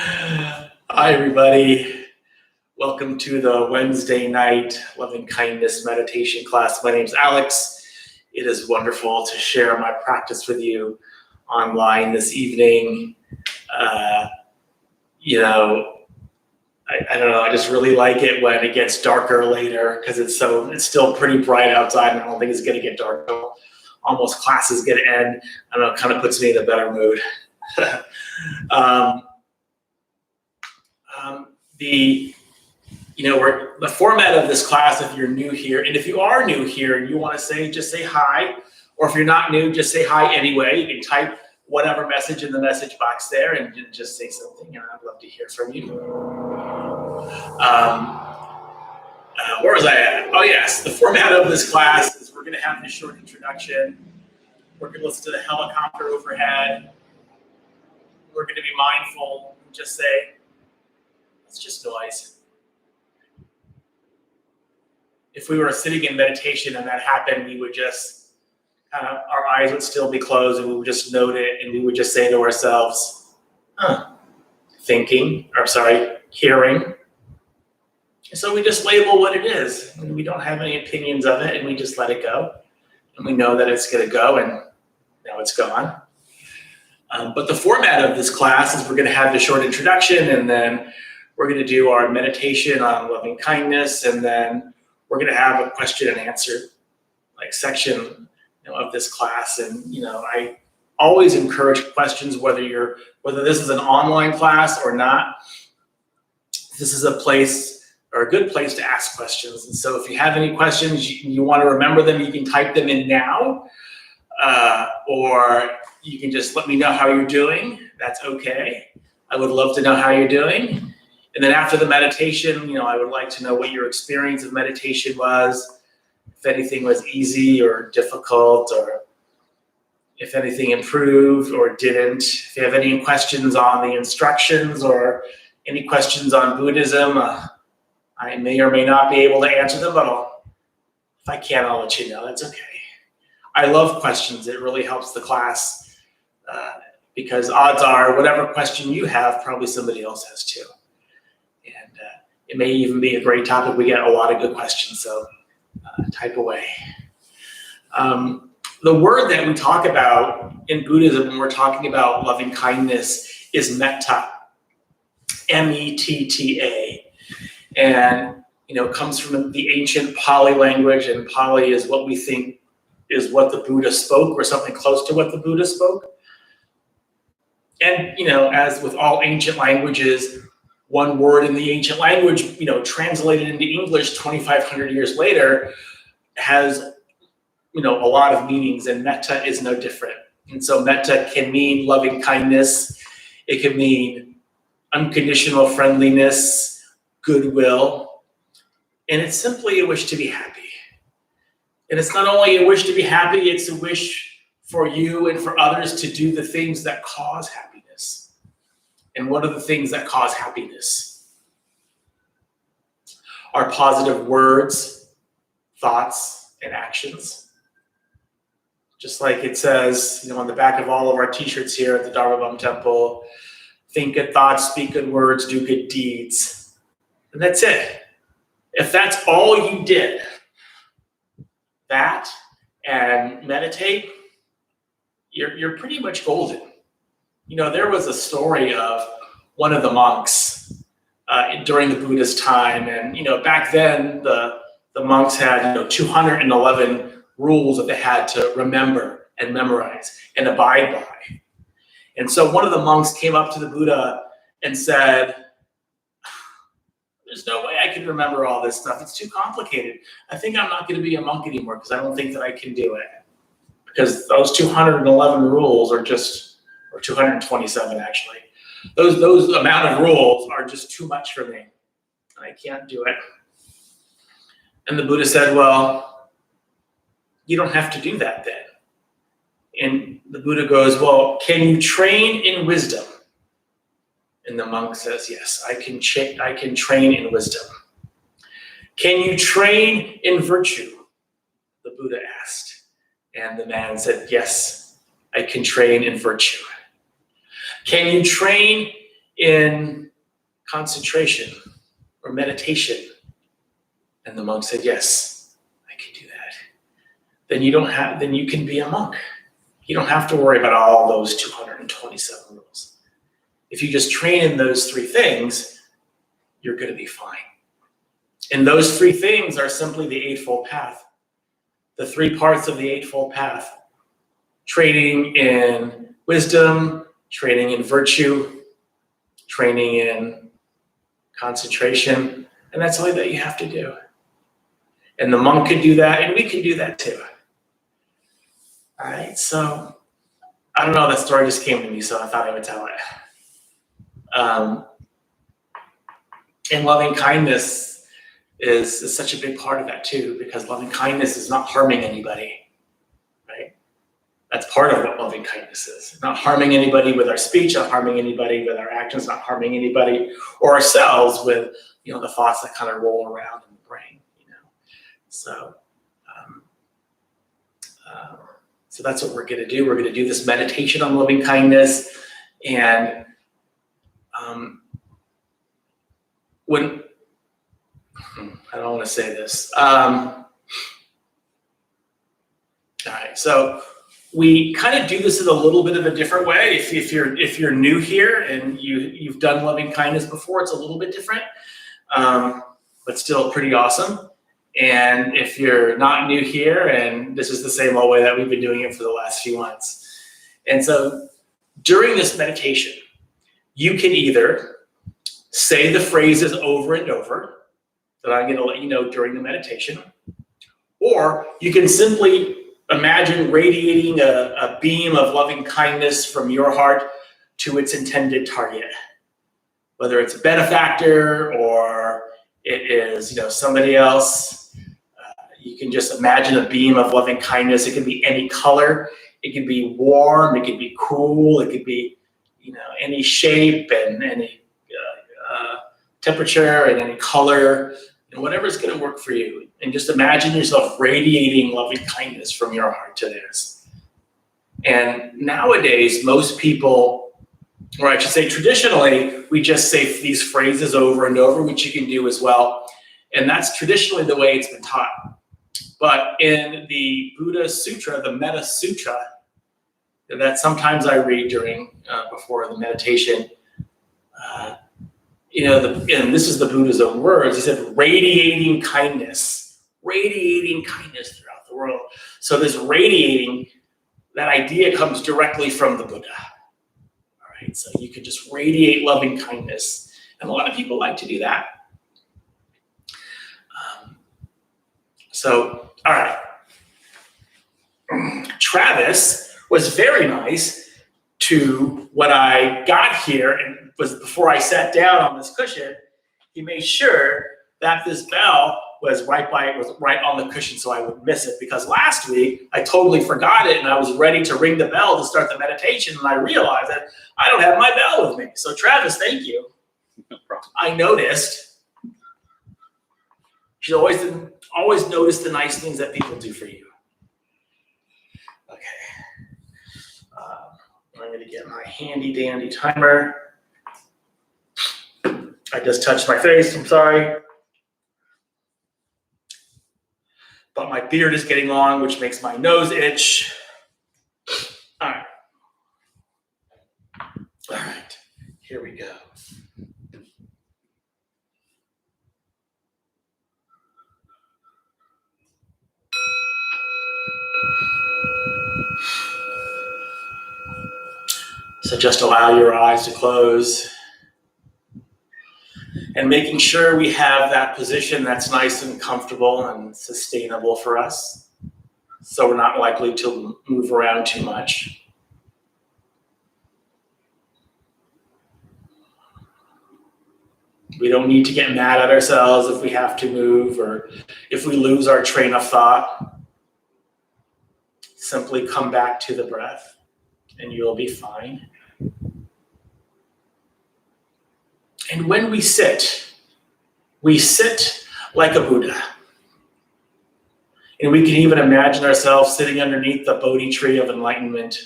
Hi, everybody. Welcome to the Wednesday night loving kindness meditation class. My name is Alex. It is wonderful to share my practice with you online this evening. I don't know. I just really like it when it gets darker later because it's still pretty bright outside, and I don't think it's going to get dark until almost classes get to end. I don't know. It kind of puts me in a better mood. The format of this class, if you're new here, and if you are new here and you want to just say hi, or if you're not new, just say hi anyway. You can type whatever message in the message box there and just say something, and I'd love to hear from you. Where was I at? Oh yes, the format of this class is we're going to have this short introduction. We're going to listen to the helicopter overhead. We're going to be mindful and just say, it's just noise. If we were sitting in meditation and that happened, we would just our eyes would still be closed and we would just note it and we would just say to ourselves, hearing. And so we just label what it is and we don't have any opinions of it and we just let it go. And we know that it's going to go and now it's gone. But the format of this class is we're going to have the short introduction and then we're going to do our meditation on loving kindness, and then we're going to have a question and answer section of this class. And I always encourage questions whether this is an online class or not. This is a place or a good place to ask questions. And so if you have any questions, you want to remember them, you can type them in now, or you can just let me know how you're doing. That's okay. I would love to know how you're doing. And then after the meditation, I would like to know what your experience of meditation was, if anything was easy or difficult, or if anything improved or didn't. If you have any questions on the instructions or any questions on Buddhism, I may or may not be able to answer them, but if I can, I'll let you know. That's okay. I love questions. It really helps the class because odds are whatever question you have, probably somebody else has too. And it may even be a great topic. We get a lot of good questions, so type away. The word that we talk about in Buddhism when we're talking about loving kindness is metta, M-E-T-T-A. And, it comes from the ancient Pali language, and Pali is what we think is what the Buddha spoke or something close to what the Buddha spoke. And, as with all ancient languages, one word in the ancient language, translated into English 2,500 years later has, a lot of meanings, and metta is no different. And so metta can mean loving kindness. It can mean unconditional friendliness, goodwill, and it's simply a wish to be happy. And it's not only a wish to be happy, it's a wish for you and for others to do the things that cause happiness. And what are the things that cause happiness? Our positive words, thoughts, and actions. Just like it says, on the back of all of our t-shirts here at the Dharma Bum Temple, think good thoughts, speak good words, do good deeds. And that's it. If that's all you did, that and meditate, you're pretty much golden. There was a story of one of the monks during the Buddha's time, and back then the monks had 211 rules that they had to remember and memorize and abide by. And so one of the monks came up to the Buddha and said, "There's no way I can remember all this stuff. It's too complicated. I think I'm not going to be a monk anymore because I don't think that I can do it. Because those 211 rules or 227 actually, those amount of rules are just too much for me. I can't do it." And the Buddha said, "Well, you don't have to do that then." And the Buddha goes, "Well, can you train in wisdom?" And the monk says, "Yes, I can train in wisdom." "Can you train in virtue?" the Buddha asked. And the man said, "Yes, I can train in virtue." "Can you train in concentration or meditation? And the monk said, yes, I can do that. Then you can be a monk. You don't have to worry about all those 227 rules. If you just train in those 3 things, you're going to be fine. And those 3 things are simply the Eightfold Path. The 3 parts of the Eightfold Path: training in wisdom, training in virtue, training in concentration. And that's all that you have to do. And the monk could do that, and we can do that too. All right, so I don't know, that story just came to me, so I thought I would tell it. And loving kindness is such a big part of that too, because loving kindness is not harming anybody, right? That's part of what loving kindness is. Not harming anybody with our speech, not harming anybody with our actions, not harming anybody or ourselves with, the thoughts that kind of roll around in the brain, So, so that's what we're going to do. We're going to do this meditation on loving kindness, and when I don't want to say this. All right, so we kind of do this in a little bit of a different way. If you're new here and you've done loving kindness before, it's a little bit different, but still pretty awesome. And if you're not new here, and this is the same old way that we've been doing it for the last few months. And so during this meditation, you can either say the phrases over and over that I'm going to let you know during the meditation, or you can simply imagine radiating a beam of loving kindness from your heart to its intended target, whether it's a benefactor or it is, somebody else. You can just imagine a beam of loving kindness. It can be any color. It can be warm. It can be cool. It could be, any shape and any temperature and any color, and whatever's going to work for you. And just imagine yourself radiating loving kindness from your heart to theirs. And nowadays, most people, or I should say traditionally, we just say these phrases over and over, which you can do as well. And that's traditionally the way it's been taught. But in the Buddha Sutra, the Metta Sutra, that sometimes I read before the meditation, and this is the Buddha's own words. He said, radiating kindness throughout the world. So this radiating, that idea comes directly from the Buddha. All right, so you can just radiate loving kindness. And a lot of people like to do that. All right. Travis was very nice to when I got here, and was before I sat down on this cushion, he made sure that this bell was right on the cushion so I wouldn't miss it, because last week I totally forgot it and I was ready to ring the bell to start the meditation, and I realized that I don't have my bell with me. So Travis, thank you. No problem. I noticed. You should always notice the nice things that people do for you. Okay. I'm going to get my handy dandy timer. I just touched my face, I'm sorry. But my beard is getting long, which makes my nose itch. All right, here we go. So just allow your eyes to close, and making sure we have that position that's nice and comfortable and sustainable for us, so we're not likely to move around too much. We don't need to get mad at ourselves if we have to move or if we lose our train of thought. Simply come back to the breath and you'll be fine. And when we sit like a Buddha. And we can even imagine ourselves sitting underneath the Bodhi tree of enlightenment.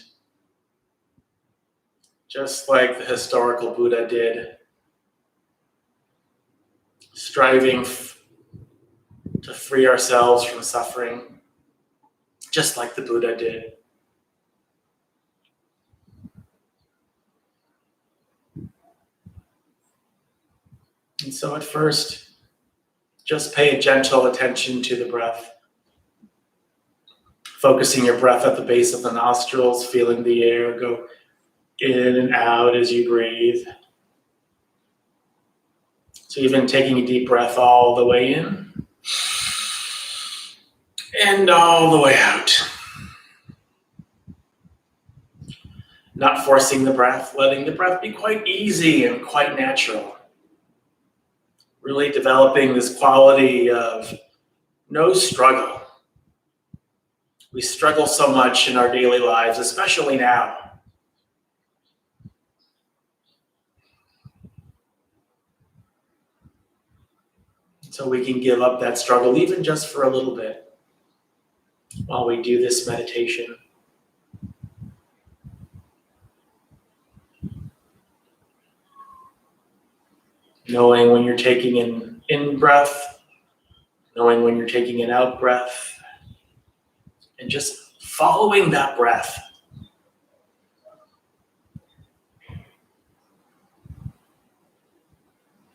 just like the historical Buddha did, striving to free ourselves from suffering, just like the Buddha did. And so at first, just pay a gentle attention to the breath, focusing your breath at the base of the nostrils, feeling the air go in and out as you breathe. So even taking a deep breath all the way in and all the way out. Not forcing the breath, letting the breath be quite easy and quite natural. Really developing this quality of no struggle. We struggle so much in our daily lives, especially now. So we can give up that struggle even just for a little bit while we do this meditation. Knowing when you're taking in breath, knowing when you're taking an out breath, and just following that breath.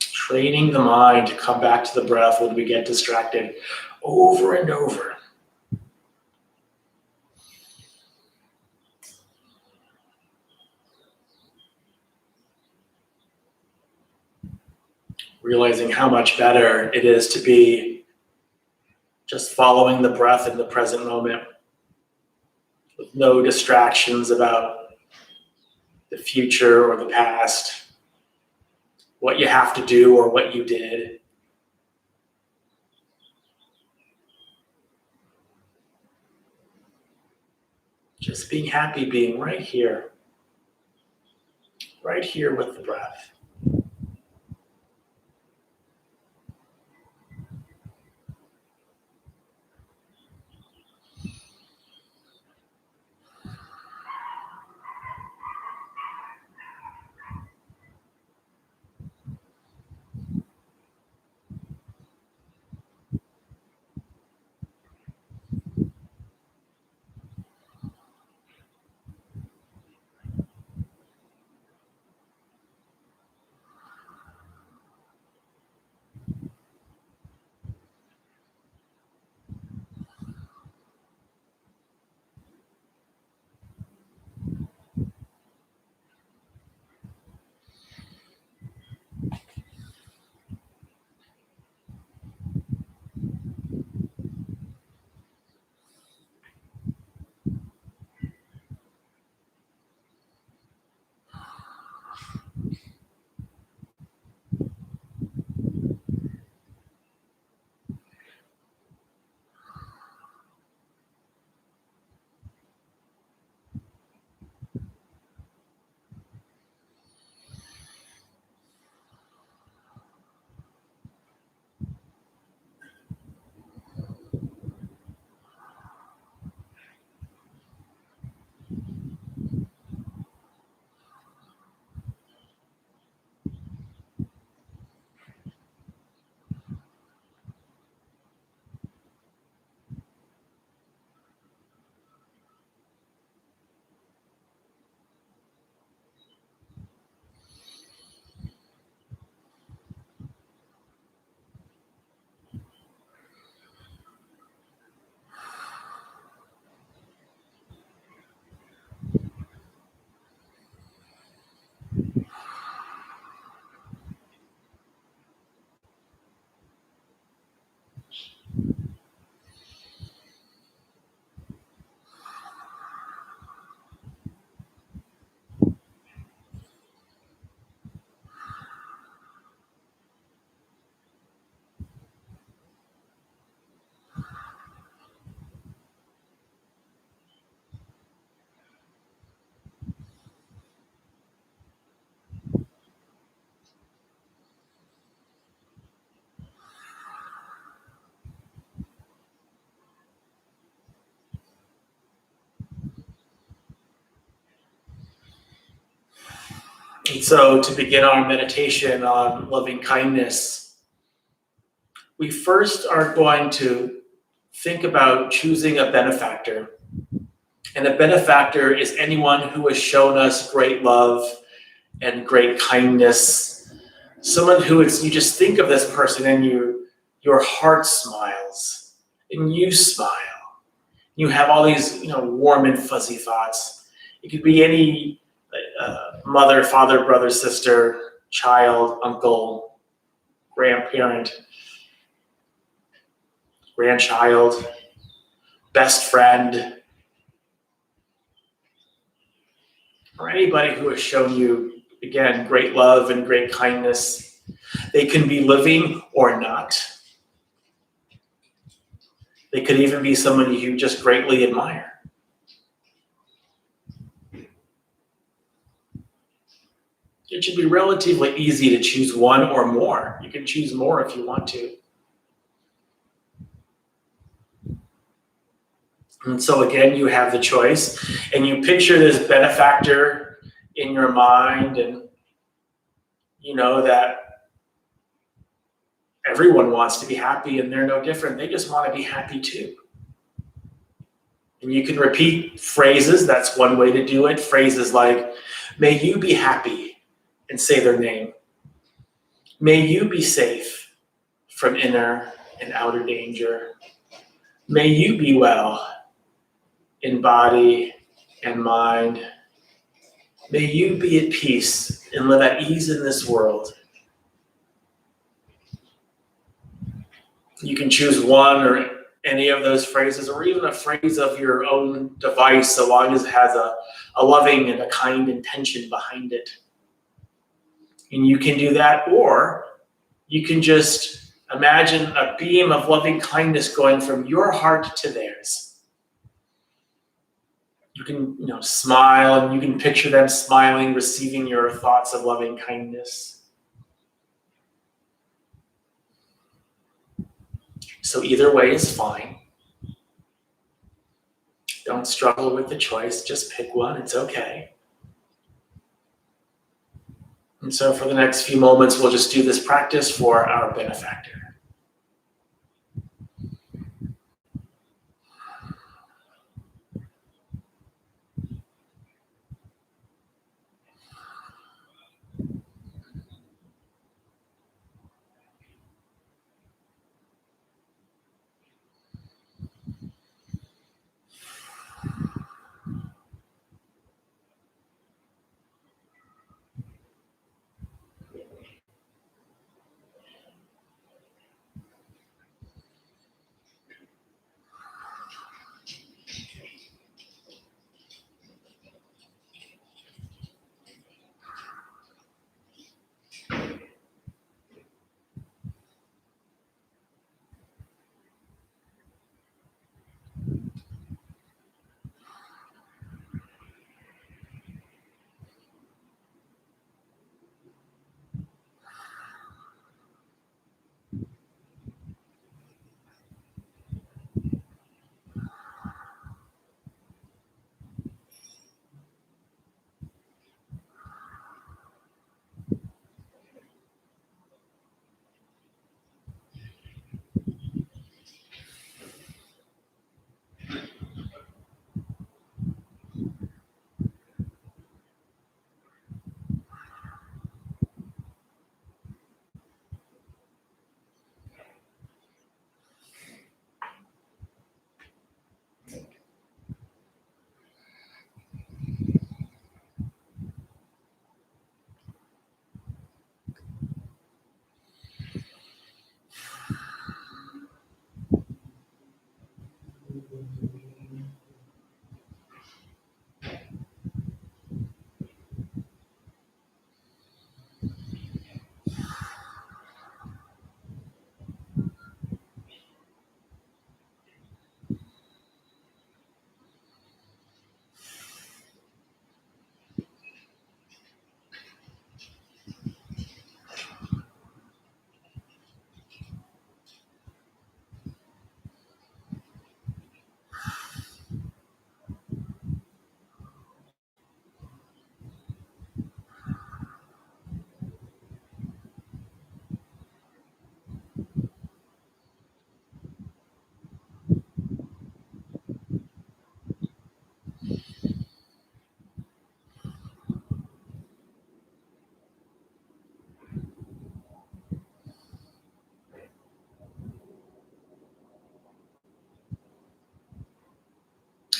Training the mind to come back to the breath when we get distracted over and over. Realizing how much better it is to be just following the breath in the present moment with no distractions about the future or the past, what you have to do or what you did. Just being happy, being right here with the breath. And so to begin our meditation on loving kindness, we first are going to think about choosing a benefactor. And a benefactor is anyone who has shown us great love and great kindness. Someone who is, you just think of this person and your heart smiles and you smile. You have all these, warm and fuzzy thoughts. It could be any mother, father, brother, sister, child, uncle, grandparent, grandchild, best friend, or anybody who has shown you, again, great love and great kindness. They can be living or not. They could even be somebody you just greatly admire. It should be relatively easy to choose one or more. You can choose more if you want to. And so again, you have the choice, and you picture this benefactor in your mind, and you know that everyone wants to be happy, and they're no different. They just want to be happy too. And you can repeat phrases. That's one way to do it. Phrases like, may you be happy, and say their name. May you be safe from inner and outer danger. May you be well in body and mind. May you be at peace and live at ease in this world. You can choose one or any of those phrases, or even a phrase of your own device, so long as it has a loving and a kind intention behind it. And you can do that, or you can just imagine a beam of loving kindness going from your heart to theirs. You can, smile, and you can picture them smiling, receiving your thoughts of loving kindness. So either way is fine. Don't struggle with the choice. Just pick one. It's okay. And so for the next few moments, we'll just do this practice for our benefactor.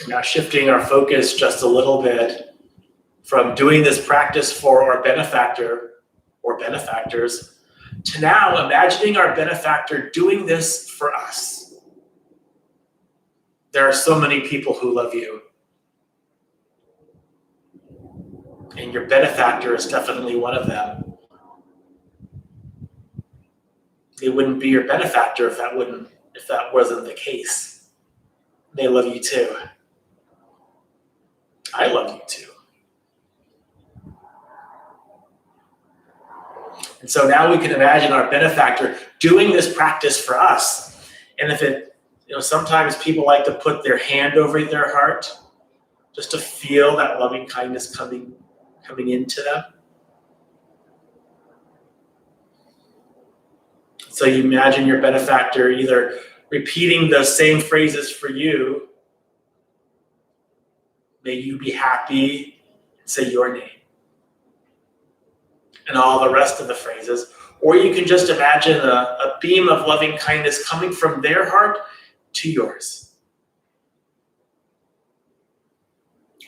Now shifting our focus just a little bit from doing this practice for our benefactor or benefactors to now imagining our benefactor doing this for us. There are so many people who love you. And your benefactor is definitely one of them. They wouldn't be your benefactor if that wasn't the case. They love you too. I love you too. And so now we can imagine our benefactor doing this practice for us. And sometimes people like to put their hand over their heart just to feel that loving kindness coming into them. So you imagine your benefactor either repeating those same phrases for you. May you be happy, and say your name. And all the rest of the phrases. Or you can just imagine a beam of loving kindness coming from their heart to yours.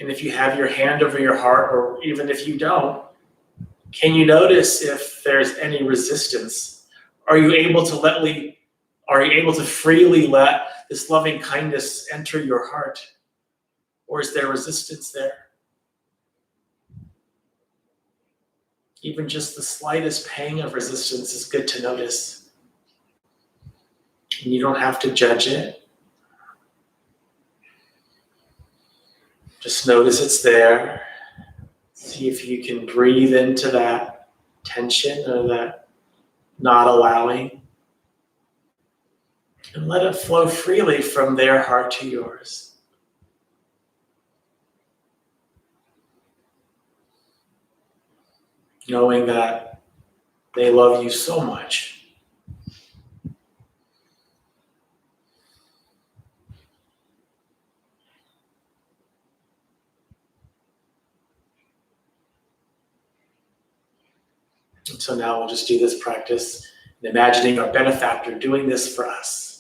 And if you have your hand over your heart, or even if you don't, can you notice if there's any resistance? Are you able to freely let this loving kindness enter your heart? Or is there resistance there? Even just the slightest pang of resistance is good to notice. And you don't have to judge it. Just notice it's there. See if you can breathe into that tension or that not allowing. And let it flow freely from their heart to yours. Knowing that they love you so much. And so now we'll just do this practice, imagining our benefactor doing this for us.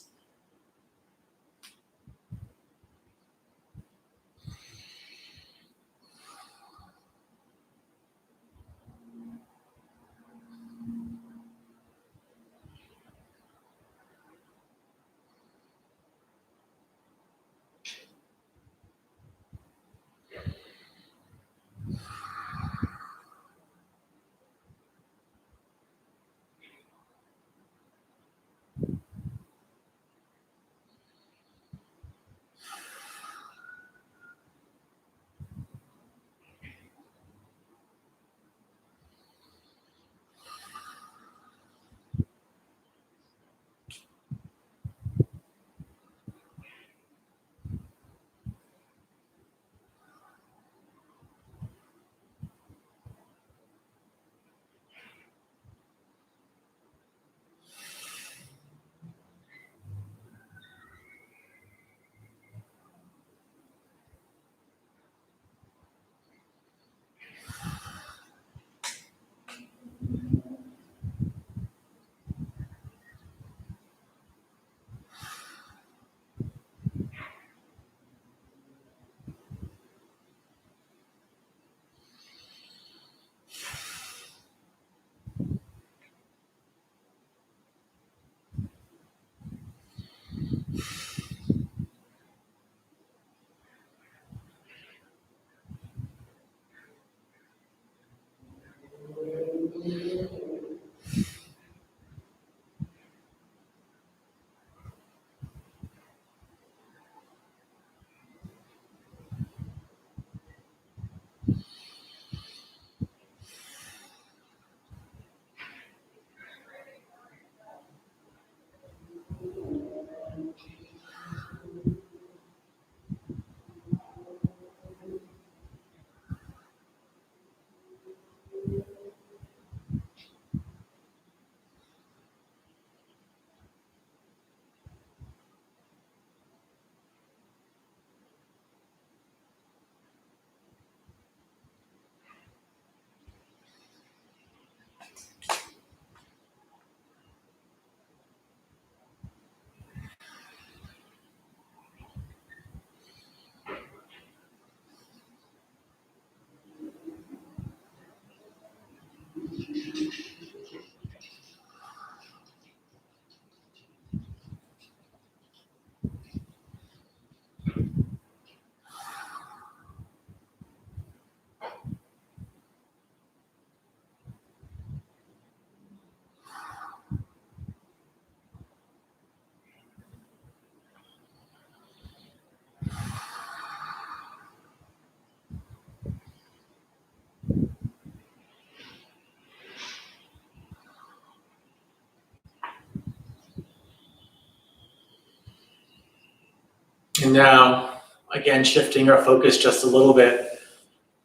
And now, again, shifting our focus just a little bit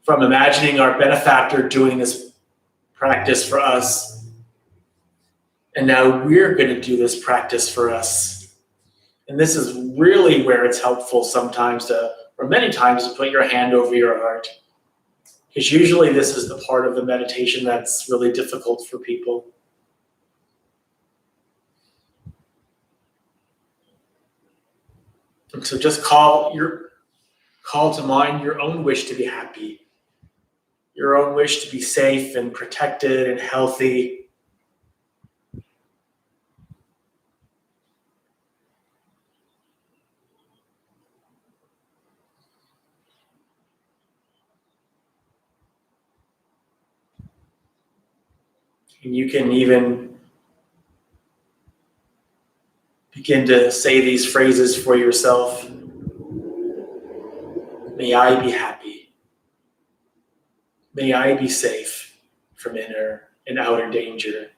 from imagining our benefactor doing this practice for us, and now we're going to do this practice for us. And this is really where it's helpful sometimes or many times, to put your hand over your heart. Because usually this is the part of the meditation that's really difficult for people. And so just call to mind your own wish to be happy, your own wish to be safe and protected and healthy. And you can even begin to say these phrases for yourself. May I be happy. May I be safe from inner and outer danger.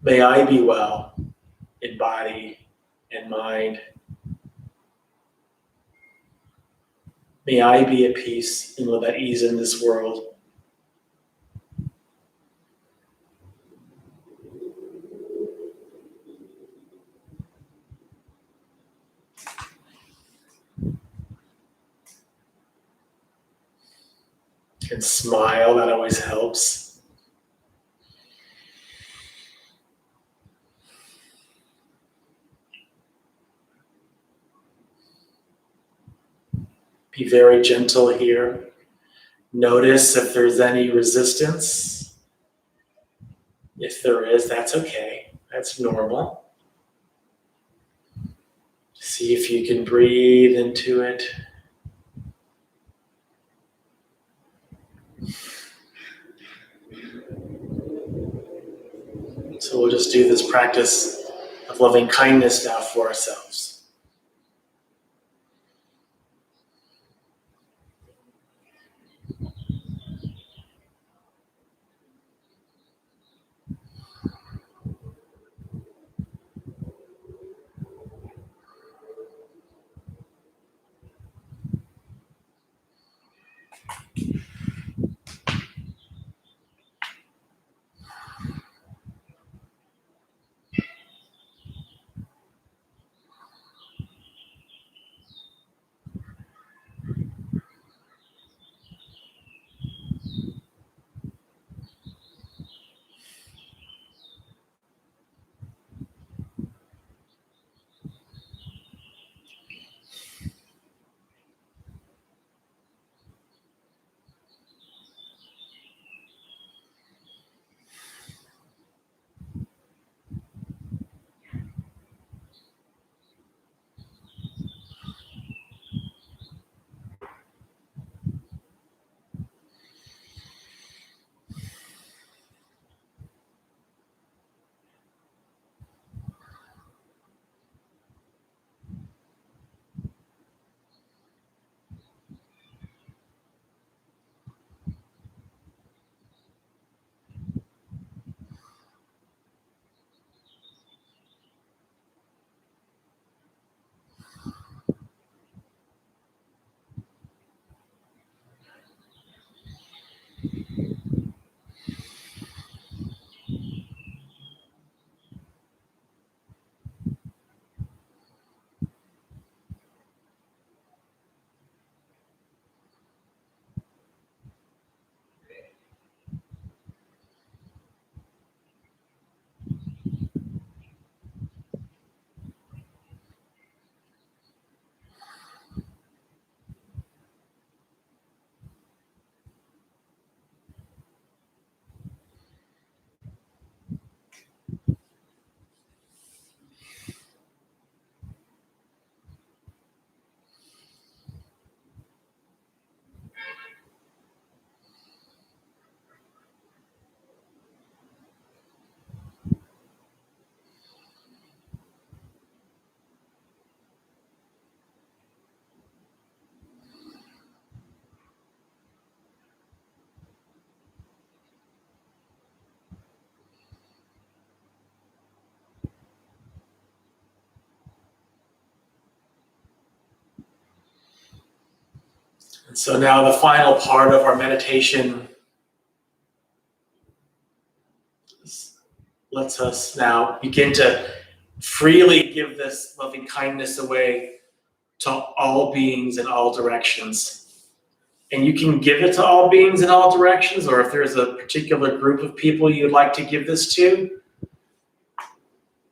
May I be well in body and mind. May I be at peace and live at ease in this world. And smile, that always helps. Be very gentle here. Notice if there's any resistance. If there is, that's okay. That's normal. See if you can breathe into it. So we'll just do this practice of loving kindness now for ourselves. And so now the final part of our meditation lets us now begin to freely give this loving kindness away to all beings in all directions. And you can give it to all beings in all directions, or if there's a particular group of people you'd like to give this to,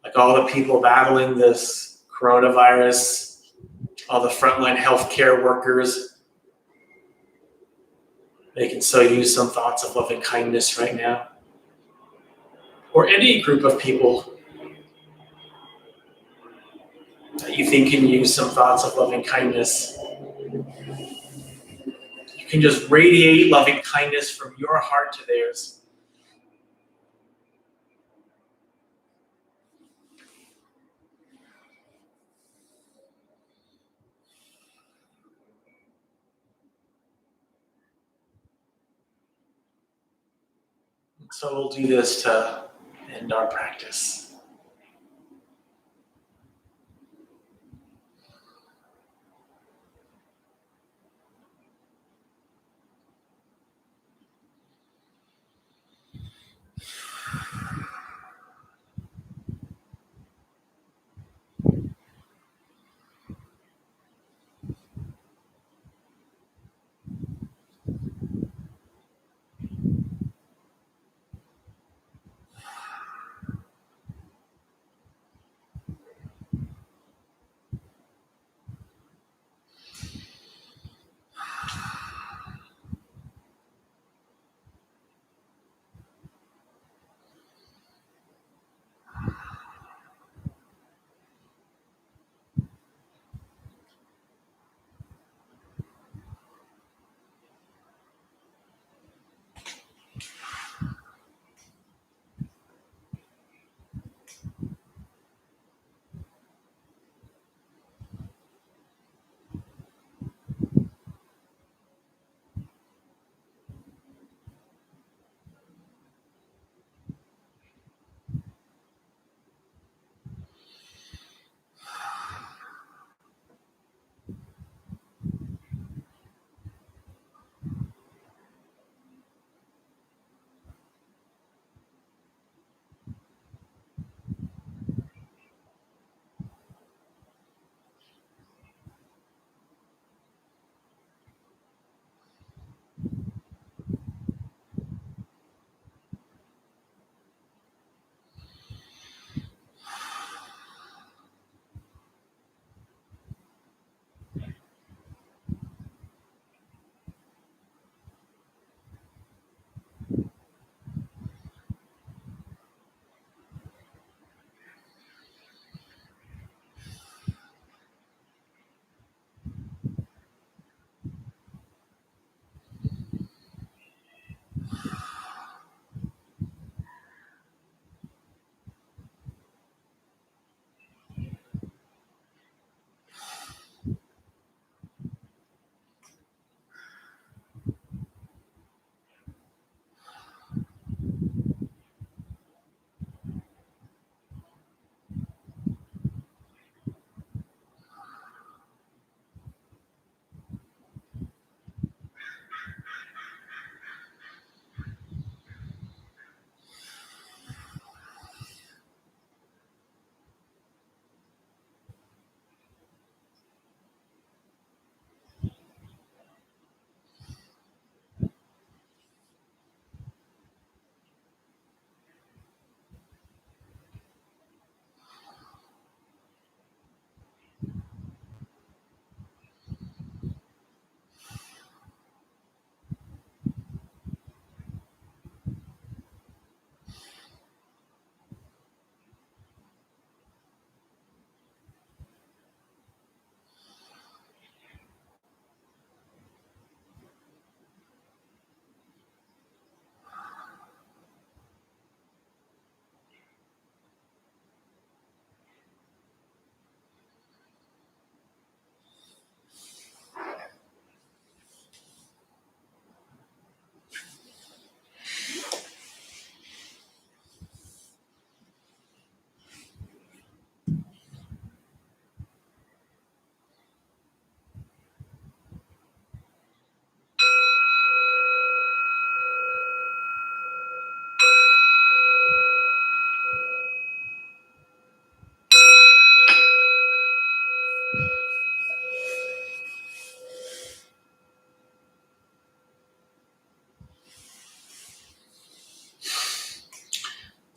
like all the people battling this coronavirus, all the frontline healthcare workers, they can so use some thoughts of loving kindness right now. Or any group of people that you think can use some thoughts of loving kindness. You can just radiate loving kindness from your heart to theirs. So we'll do this to end our practice.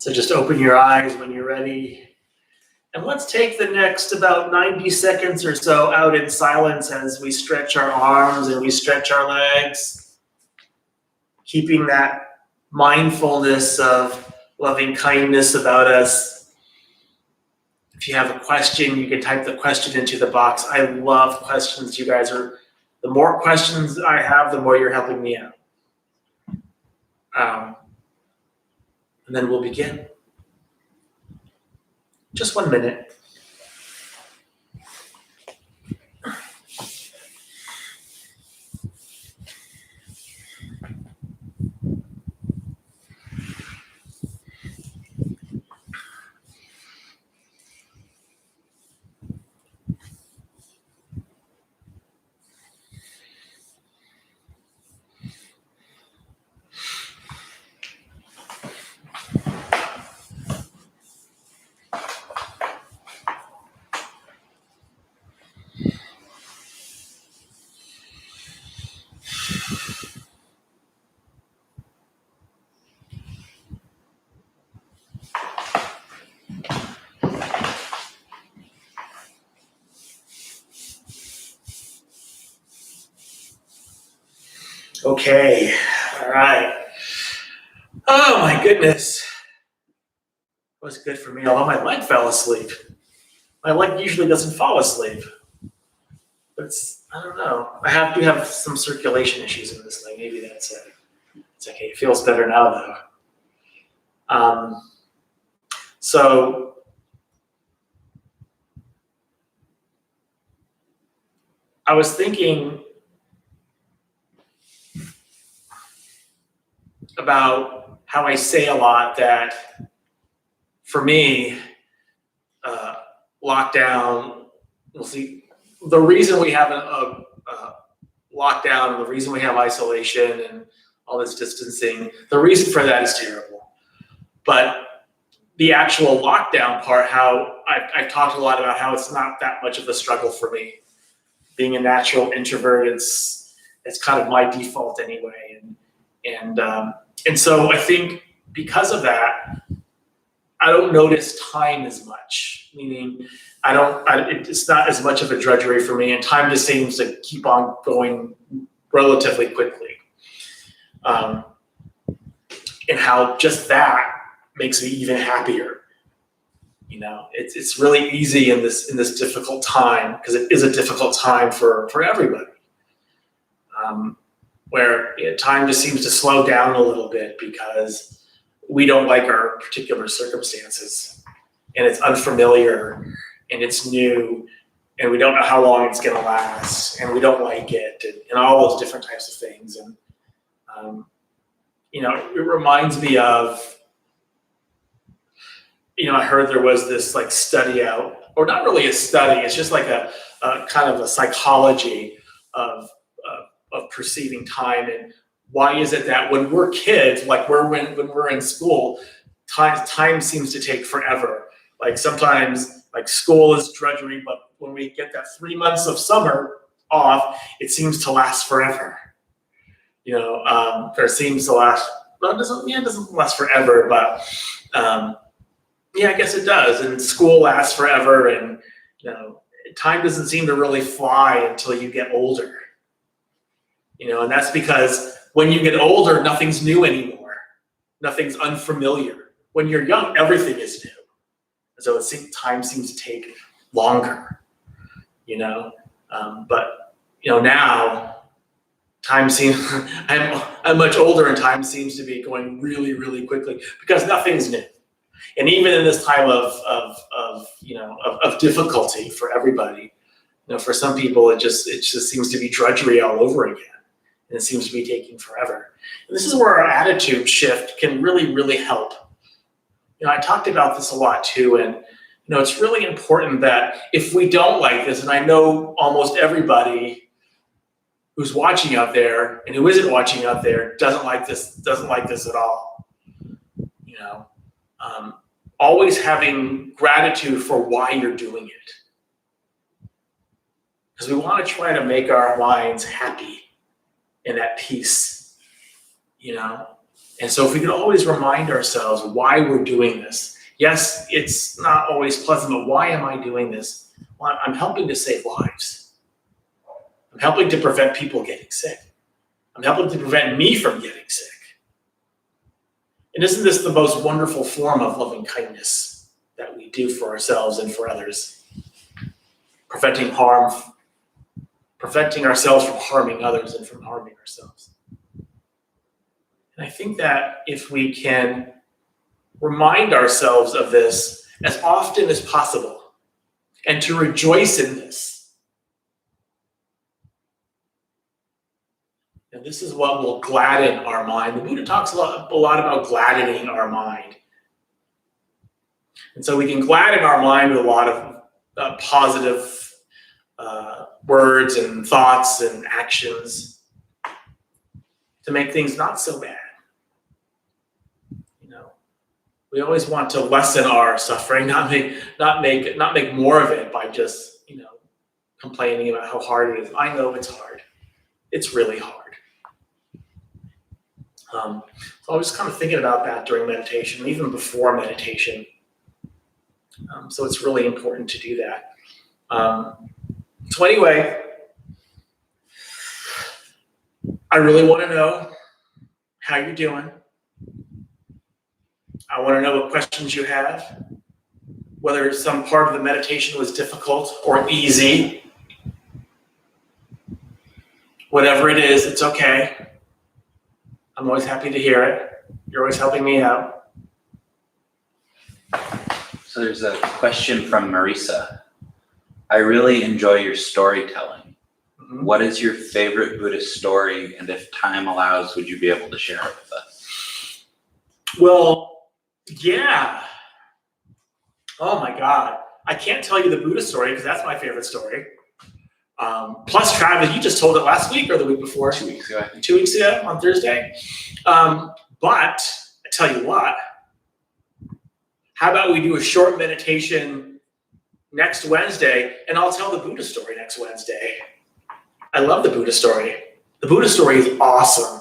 So just open your eyes when you're ready. And let's take the next about 90 seconds or so out in silence as we stretch our arms and we stretch our legs, keeping that mindfulness of loving kindness about us. If you have a question, you can type the question into the box. I love questions. You guys are, the more questions I have, the more you're helping me out. And then we'll begin. Just 1 minute. Okay, all right. Oh my goodness. It was good for me, although my leg fell asleep. My leg usually doesn't fall asleep. But I don't know. I do have some circulation issues in this leg. Maybe that's it. It's okay. It feels better now though. So I was thinking about how I say a lot that for me, lockdown, we'll see, the reason we have a lockdown and the reason we have isolation and all this distancing, the reason for that is terrible. But the actual lockdown part, how I've talked a lot about how it's not that much of a struggle for me. Being a natural introvert, it's kind of my default anyway. And so I think because of that, I don't notice time as much, meaning it's not as much of a drudgery for me, and time just seems to keep on going relatively quickly. And how just that makes me even happier. You know, it's really easy in this difficult time, because it is a difficult time for everybody. Where time just seems to slow down a little bit because we don't like our particular circumstances, and it's unfamiliar and it's new, and we don't know how long it's going to last, and we don't like it, and all those different types of things. And it reminds me of, I heard there was this like study out, or not really a study, it's just like a kind of a psychology of perceiving time. And why is it that when we're kids, like when we're in school, time seems to take forever. Like sometimes like school is drudgery, but when we get that 3 months of summer off, it seems to last forever. Or seems to last, well, it doesn't last forever, but I guess it does. And school lasts forever, and time doesn't seem to really fly until you get older. And that's because when you get older, nothing's new anymore. Nothing's unfamiliar. When you're young, everything is new. So time seems to take longer, but now time seems, I'm much older, and time seems to be going really, really quickly because nothing's new. And even in this time of difficulty for everybody, for some people, it just seems to be drudgery all over again. And it seems to be taking forever. And this is where our attitude shift can really, really help. I talked about this a lot too, and it's really important that if we don't like this, and I know almost everybody who's watching out there and who isn't watching out there doesn't like this at all. Always having gratitude for why you're doing it. Because we want to try to make our minds happy and at peace, And so if we could always remind ourselves why we're doing this. Yes, it's not always pleasant, but why am I doing this? Well, I'm helping to save lives. I'm helping to prevent people getting sick. I'm helping to prevent me from getting sick. And isn't this the most wonderful form of loving kindness that we do for ourselves and for others? Preventing harm, preventing ourselves from harming others and from harming ourselves. And I think that if we can remind ourselves of this as often as possible and to rejoice in this, and this is what will gladden our mind. The Buddha talks a lot about gladdening our mind. And so we can gladden our mind with a lot of positive words and thoughts and actions to make things not so bad. We always want to lessen our suffering, not make more of it by just, complaining about how hard it is. I know it's hard. It's really hard. So I was kind of thinking about that during meditation, even before meditation. So it's really important to do that. So anyway, I really want to know how you're doing. I want to know what questions you have, whether some part of the meditation was difficult or easy. Whatever it is, it's okay. I'm always happy to hear it. You're always helping me out. So there's a question from Marisa. I really enjoy your storytelling. Mm-hmm. What is your favorite Buddhist story? And if time allows, would you be able to share it with us? Well, yeah. Oh my God. I can't tell you the Buddha story because that's my favorite story. Plus, Travis, you just told it last week or the week before? 2 weeks ago, I think. 2 weeks ago on Thursday. But I tell you what, how about we do a short meditation next Wednesday and I'll tell the Buddha story next Wednesday. I love the Buddha story. The Buddha story is awesome.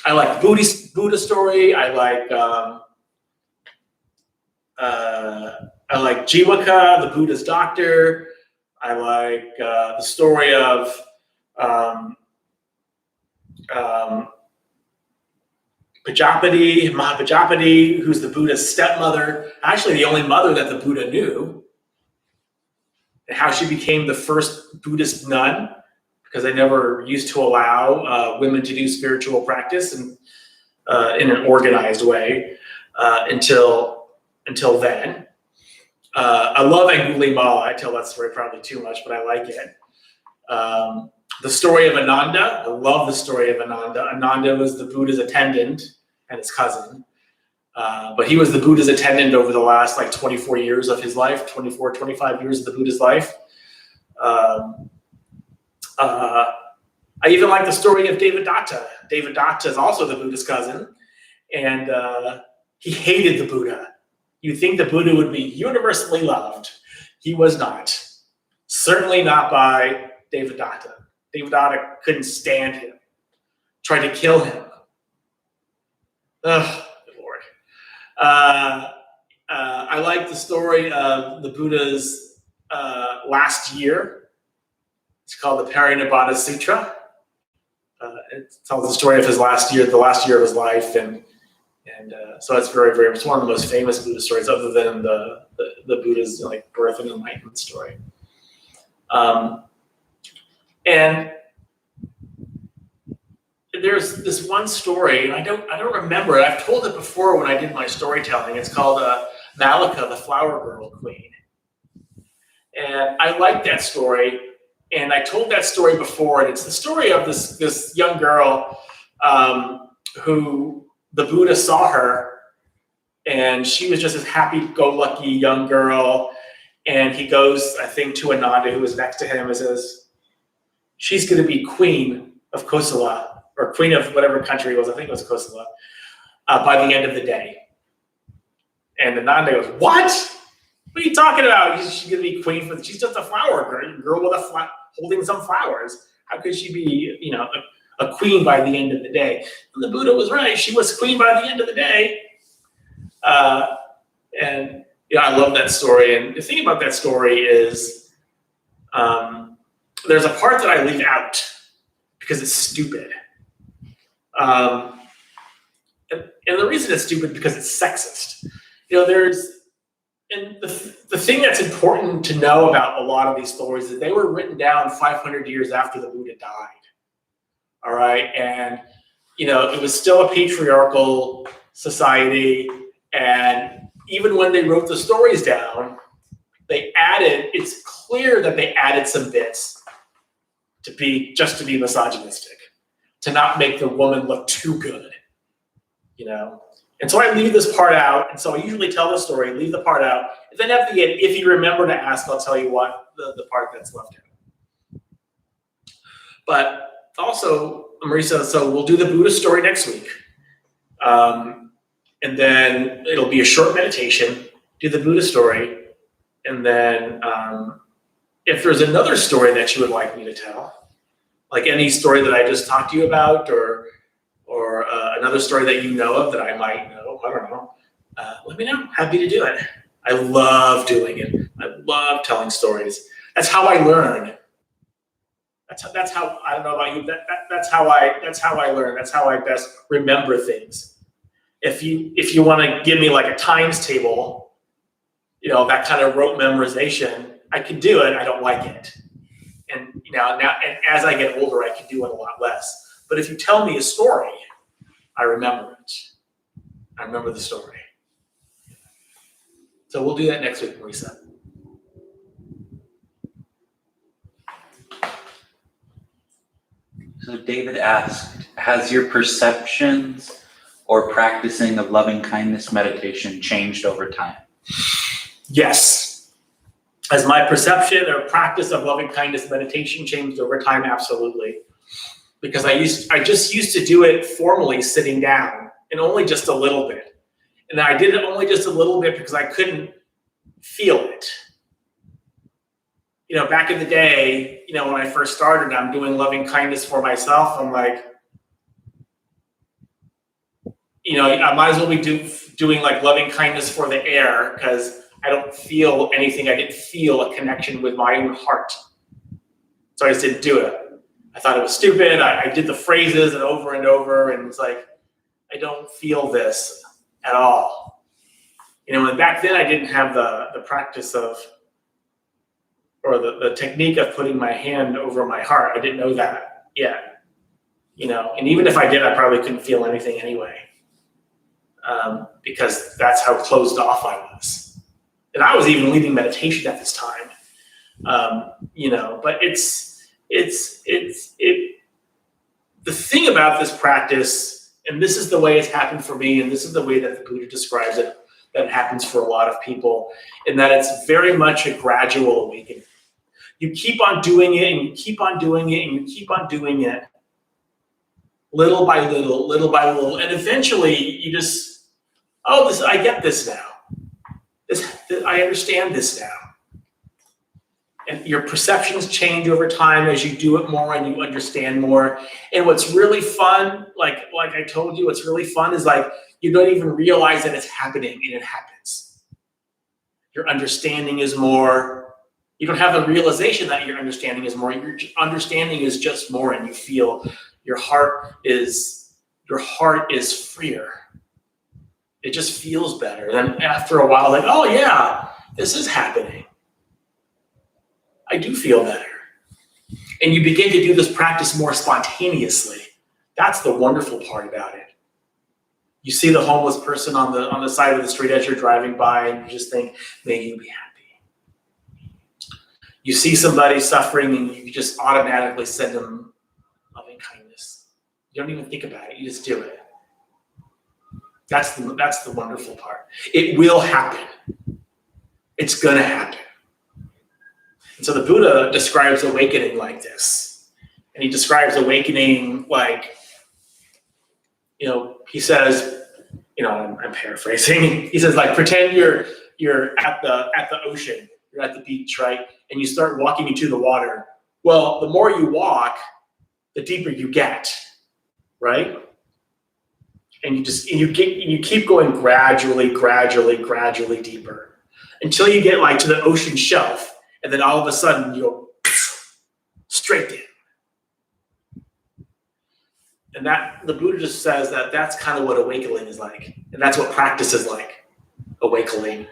I like the Buddha story. I like Jiwaka, the Buddha's doctor. I like the story of Mahapajapati, who's the Buddha's stepmother, actually the only mother that the Buddha knew, and how she became the first Buddhist nun, because they never used to allow women to do spiritual practice in an organized way until then. I love Angulimala. I tell that story probably too much, but I like it. The story of Ananda. I love the story of Ananda. Ananda was the Buddha's attendant and his cousin. But he was the Buddha's attendant over the last 24 years of his life, 24, 25 years of the Buddha's life. I even like the story of Devadatta. Devadatta is also the Buddha's cousin. And he hated the Buddha. You'd think the Buddha would be universally loved. He was not. Certainly not by Devadatta. Devadatta couldn't stand him. Tried to kill him. Ugh, good Lord. I like the story of the Buddha's last year. It's called the Parinibbana Sutra. It tells the story of his last year, the last year of his life, and so it's very, very. It's one of the most famous Buddha stories, other than the Buddha's birth and enlightenment story. And there's this one story, and I don't remember it. I've told it before when I did my storytelling. It's called Malika, the Flower Girl Queen, and I like that story. And I told that story before, and it's the story of this young girl who the Buddha saw her, and she was just this happy-go-lucky young girl. And he goes, I think, to Ananda, who was next to him, and says, she's going to be queen of Kosala, or queen of whatever country it was. I think it was Kosala, by the end of the day. And Ananda goes, what? What are you talking about? She's going to be queen she's just a flower girl with holding some flowers. How could she be, a queen by the end of the day. And the Buddha was right. She was queen by the end of the day. And I love that story. And the thing about that story is there's a part that I leave out because it's stupid. And the reason it's stupid because it's sexist. And the thing that's important to know about a lot of these stories is they were written down 500 years after the Buddha died. All right. And, it was still a patriarchal society. And even when they wrote the stories down, it's clear that they added some bits to be misogynistic, to not make the woman look too good, And so I leave this part out. And so I usually tell the story, leave the part out. And then at the end, if you remember to ask, I'll tell you what the part that's left out. But also, Marisa, so we'll do the Buddha story next week. And then it'll be a short meditation, do the Buddha story. And then if there's another story that you would like me to tell, like any story that I just talked to you about, or another story that you know of that I might know, I don't know, let me know. Happy to do it. I love doing it. I love telling stories. That's how I learn. That's how I don't know about you. That's how I learn. That's how I best remember things. If you want to give me like a times table, that kind of rote memorization, I can do it. I don't like it. And now and as I get older, I can do it a lot less. But if you tell me a story, I remember it. I remember the story. So we'll do that next week, Marisa. So David asked, has your perceptions or practicing of loving kindness meditation changed over time? Yes. Has my perception or practice of loving kindness meditation changed over time? Absolutely. Because I just used to do it formally sitting down, and only just a little bit. And I did it only just a little bit because I couldn't feel it. Back in the day, when I first started, I'm doing loving kindness for myself. I'm like, I might as well be doing like loving kindness for the air, because I don't feel anything. I didn't feel a connection with my own heart. So I just didn't do it. I thought it was stupid. I did the phrases and over, and it's like, I don't feel this at all. And back then I didn't have the practice of, or the technique of putting my hand over my heart. I didn't know that yet. And even if I did, I probably couldn't feel anything anyway. Because that's how closed off I was. And I was even leading meditation at this time. But the thing about this practice, and this is the way it's happened for me, and this is the way that the Buddha describes it, that it happens for a lot of people, and that it's very much a gradual awakening. You keep on doing it, and you keep on doing it, and you keep on doing it, little by little, and eventually you just, I get this now. I understand this now. And your perceptions change over time as you do it more and you understand more. And what's really fun, like I told you, what's really fun is like you don't even realize that it's happening, and it happens. Your understanding is more. You don't have the realization that your understanding is more. Your understanding is just more, and you feel your heart is freer. It just feels better. Then after a while, like, oh yeah, this is happening. I do feel better. And you begin to do this practice more spontaneously. That's the wonderful part about it. You see the homeless person on the side of the street as you're driving by, and you just think, may you be happy. You see somebody suffering, and you just automatically send them loving kindness. You don't even think about it. You just do it. That's the wonderful part. It will happen. It's going to happen. And so the Buddha describes awakening like this. And he describes awakening like, he says, I'm paraphrasing. He says, like, pretend you're at the ocean, you're at the beach, right? And you start walking into the water. Well, the more you walk, the deeper you get, right? And you keep going gradually deeper until you get like to the ocean shelf, and then all of a sudden you go straight in. And that the Buddha just says that that's kind of what awakening is like, and that's what practice is like. Awakening.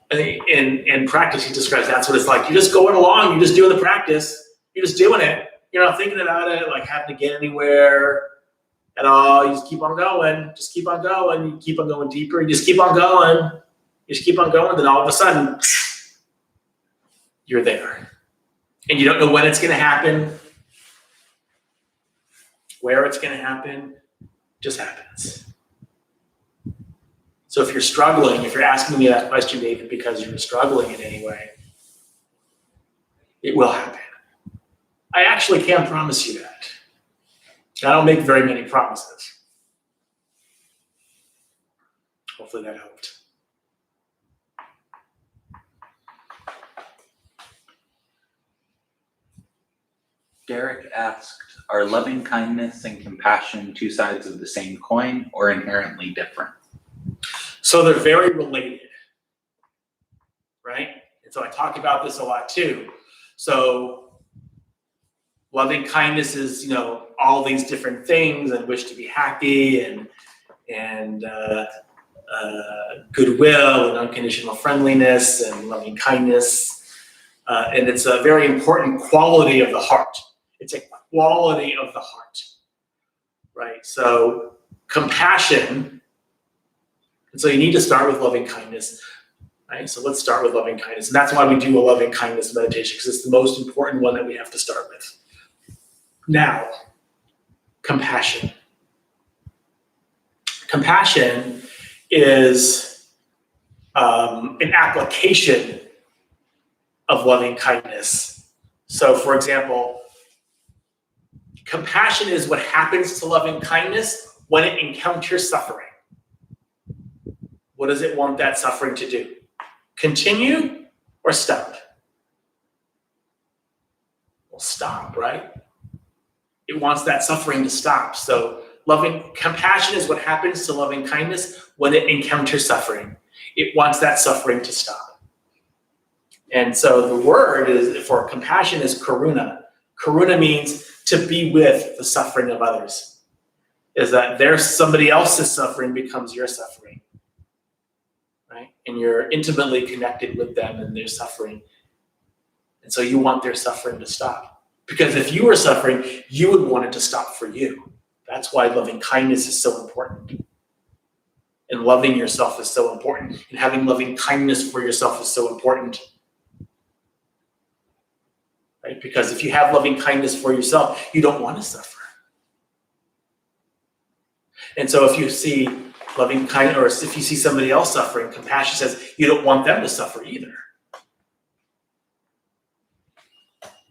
In practice, he describes that's what it's like. You're just going along. You're just doing the practice. You're just doing it. You're not thinking about it, like having to get anywhere at all. You just keep on going. Just keep on going. You keep on going deeper. You just keep on going. You just keep on going. Then all of a sudden, you're there, and you don't know when it's going to happen, where it's going to happen. It just happens. So if you're struggling, if you're asking me that question, David, because you're struggling in any way, it will happen. I actually can't promise you that. I don't make very many promises. Hopefully that helped. Derek asked, are loving kindness and compassion two sides of the same coin or inherently different? So they're very related, right? And so I talk about this a lot too. So loving kindness is, all these different things, and wish to be happy, and goodwill and unconditional friendliness and loving kindness. And it's a very important quality of the heart. It's a quality of the heart, right? So compassion. And so you need to start with loving kindness, right? So let's start with loving kindness. And that's why we do a loving kindness meditation, because it's the most important one that we have to start with. Now, compassion. Compassion is an application of loving kindness. So, for example, compassion is what happens to loving kindness when it encounters suffering. What does it want that suffering to do? Continue or stop? Well, stop, right? It wants that suffering to stop. So compassion is what happens to loving kindness when it encounters suffering. It wants that suffering to stop. And so the word for compassion is karuna. Karuna means to be with the suffering of others. Is that somebody else's suffering becomes your suffering. Right? And you're intimately connected with them and their suffering. And so you want their suffering to stop. Because if you were suffering, you would want it to stop for you. That's why loving kindness is so important. And loving yourself is so important. And having loving kindness for yourself is so important. Right? Because if you have loving kindness for yourself, you don't want to suffer. And so if you see loving kindness, or if you see somebody else suffering, compassion says you don't want them to suffer either.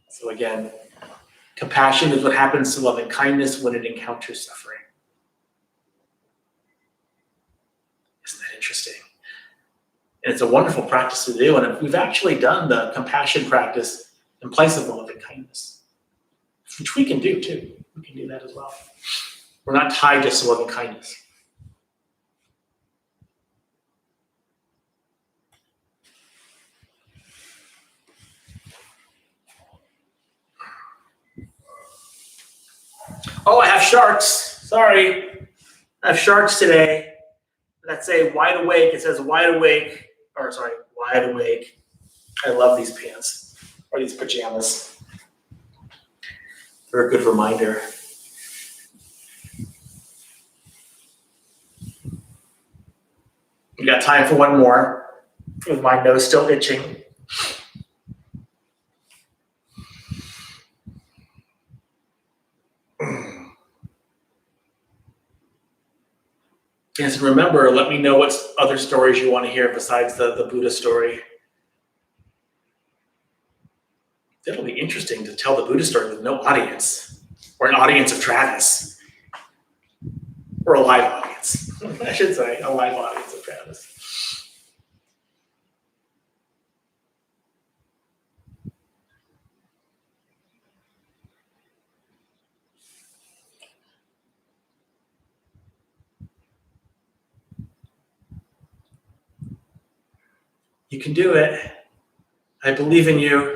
So again, compassion is what happens to loving kindness when it encounters suffering. Isn't that interesting? And it's a wonderful practice to do. And we've actually done the compassion practice in place of the loving kindness, which we can do too. We can do that as well. We're not tied just to loving kindness. Oh, I have sharks. Sorry. I have sharks today that say wide awake. It says wide awake. Wide awake. I love these pants or these pajamas. They're a good reminder. We got time for one more with my nose still itching. Yes, and remember, let me know what other stories you want to hear besides the Buddha story. It'll be interesting to tell the Buddha story with no audience, or an audience of Travis, or a live audience. I should say, a live audience of Travis. You can do it. I believe in you.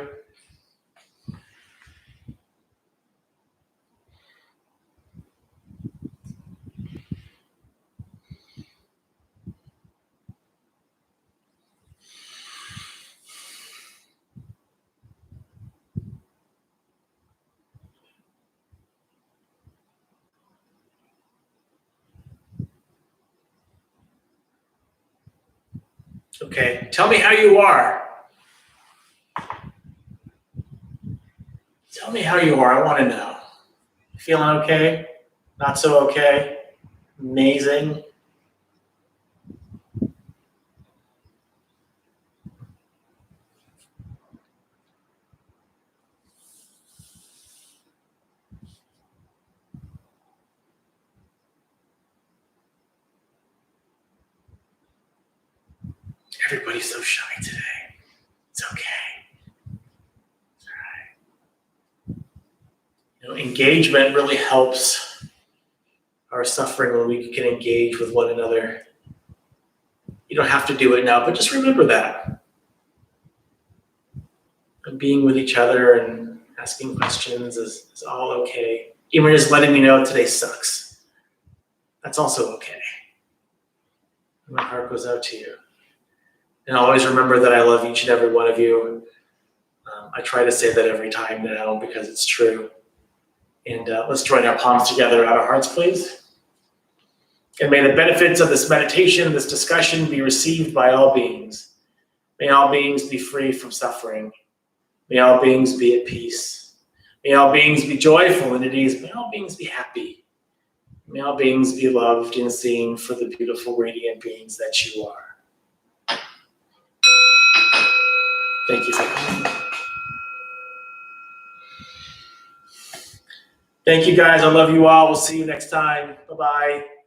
Okay, tell me how you are. Tell me how you are. I want to know. Feeling okay? Not so okay? Amazing? Everybody's so shy today. It's okay. It's all right. Engagement really helps our suffering when we can engage with one another. You don't have to do it now, but just remember that. And being with each other and asking questions is all okay. Even just letting me know today sucks. That's also okay. My heart goes out to you. And always remember that I love each and every one of you. I try to say that every time now because it's true. And let's join our palms together at our hearts, please. And may the benefits of this meditation, this discussion be received by all beings. May all beings be free from suffering. May all beings be at peace. May all beings be joyful and at ease. May all beings be happy. May all beings be loved and seen for the beautiful, radiant beings that you are. Thank you for coming. Thank you, guys. I love you all. We'll see you next time. Bye-bye.